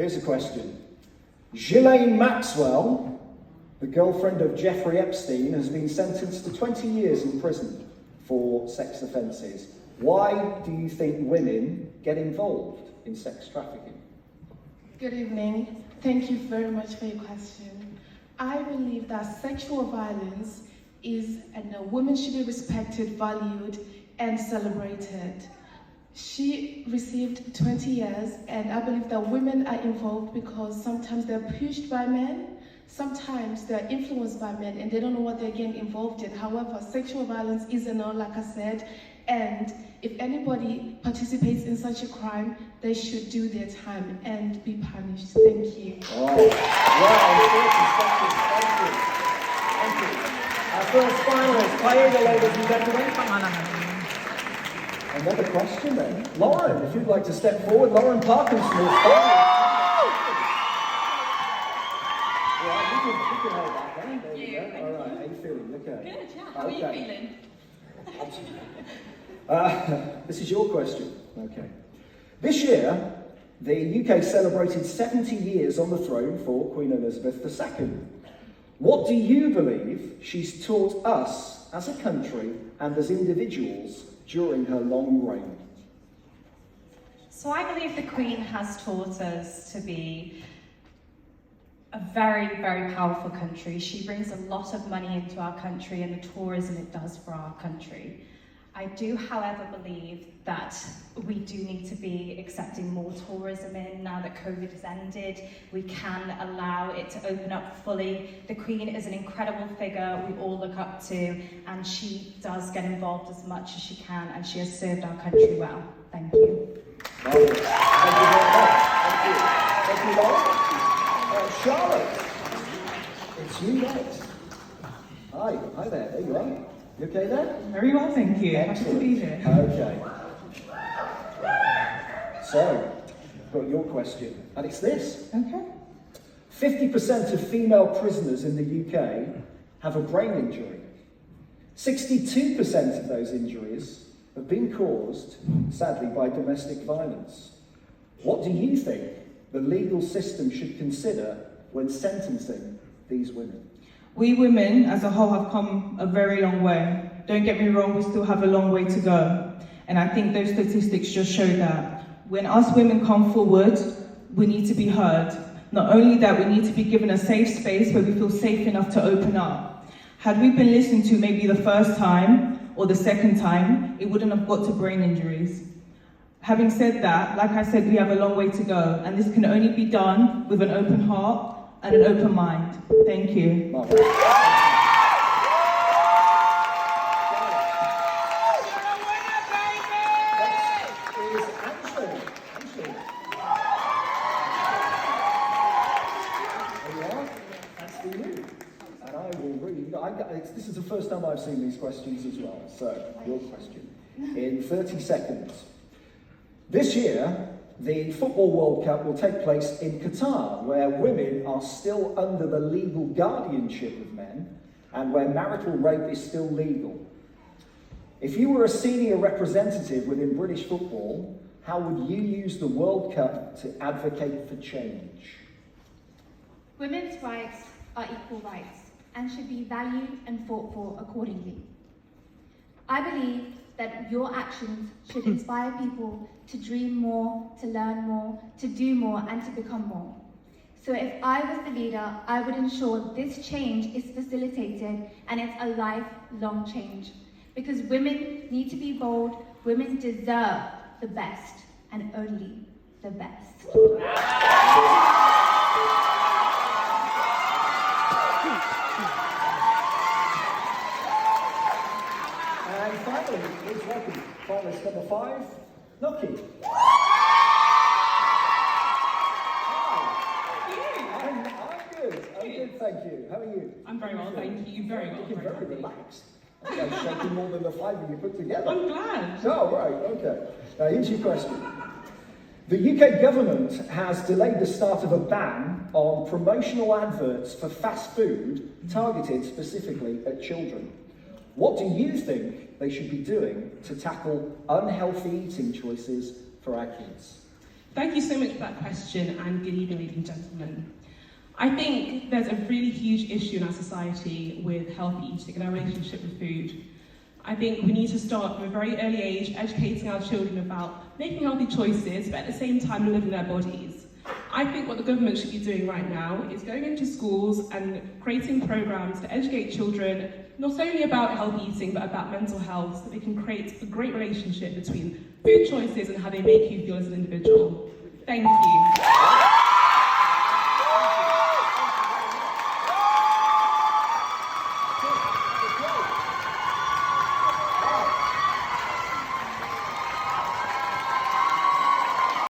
Here's a question. Ghislaine Maxwell, the girlfriend of Jeffrey Epstein, has been sentenced to 20 years in prison for sex offences. Why do you think women get involved in sex trafficking? Good evening. Thank you very much for your question. I believe that sexual violence is, and a woman should be respected, valued, and celebrated. She received 20 years, and I believe that women are involved because sometimes they're pushed by men, sometimes they're influenced by men, and they don't know what they're getting involved in. However, sexual violence is a no, like I said, and if anybody participates in such a crime, they should do their time and be punished. Thank you. All right. Thank you. Our first finalist, Paella, ladies and gentlemen. Another question then. Lauren, if you'd like to step forward. Lauren Parkinsmith. Yeah, you can hold that then. There you go. All right, how are you feeling? Okay. Good, yeah. How are you feeling? This is your question. Okay. This year, the UK celebrated 70 years on the throne for Queen Elizabeth II. What do you believe she's taught us as a country and as individuals during her long reign? So I believe the Queen has taught us to be a very, very powerful country. She brings a lot of money into our country and the tourism it does for our country. I do, however, believe that we do need to be accepting more tourism in now that COVID has ended. We can allow it to open up fully. The Queen is an incredible figure we all look up to, and she does get involved as much as she can, and she has served our country well. Thank you. Thank you very much. Thank you, Lauren. Charlotte, it's you next. Hi there. There you are. You okay there? Very well, thank you. Happy to be here. Okay. So, I've got your question, and it's this. Okay. 50% of female prisoners in the UK have a brain injury. 62% of those injuries have been caused, sadly, by domestic violence. What do you think the legal system should consider when sentencing these women? We women as a whole have come a very long way. Don't get me wrong, we still have a long way to go. And I think those statistics just show that. When us women come forward, we need to be heard. Not only that, we need to be given a safe space where we feel safe enough to open up. Had we been listened to maybe the first time or the second time, it wouldn't have got to brain injuries. Having said that, like I said, we have a long way to go, and this can only be done with an open heart and an open mind. Thank you. This is the first time I've seen these questions as well. So, your question in 30 seconds. This year, the Football World Cup will take place in Qatar, where women are still under the legal guardianship of men and where marital rape is still legal. If you were a senior representative within British football, how would you use the World Cup to advocate for change? Women's rights are equal rights and should be valued and fought for accordingly. I believe that your actions should inspire people to dream more, to learn more, to do more, and to become more. So if I was the leader, I would ensure this change is facilitated and it's a lifelong change. Because women need to be bold, women deserve the best, and only the best. And finally, please welcome finalist number 5, Nucky. I'm good, thank you. How are you? I'm very well, thank you. Very well. Looking very relaxed. I think I'm shaking more than the 5 of you put together. I'm glad. Oh, right, okay. Now, here's your question. The UK government has delayed the start of a ban on promotional adverts for fast food targeted specifically at children. What do you think they should be doing to tackle unhealthy eating choices for our kids? Thank you so much for that question, and good evening, ladies and gentlemen. I think there's a really huge issue in our society with healthy eating and our relationship with food. I think we need to start from a very early age educating our children about making healthy choices, but at the same time living their bodies. I think what the government should be doing right now is going into schools and creating programs to educate children not only about healthy eating but about mental health, so they can create a great relationship between food choices and how they make you feel as an individual. Thank you.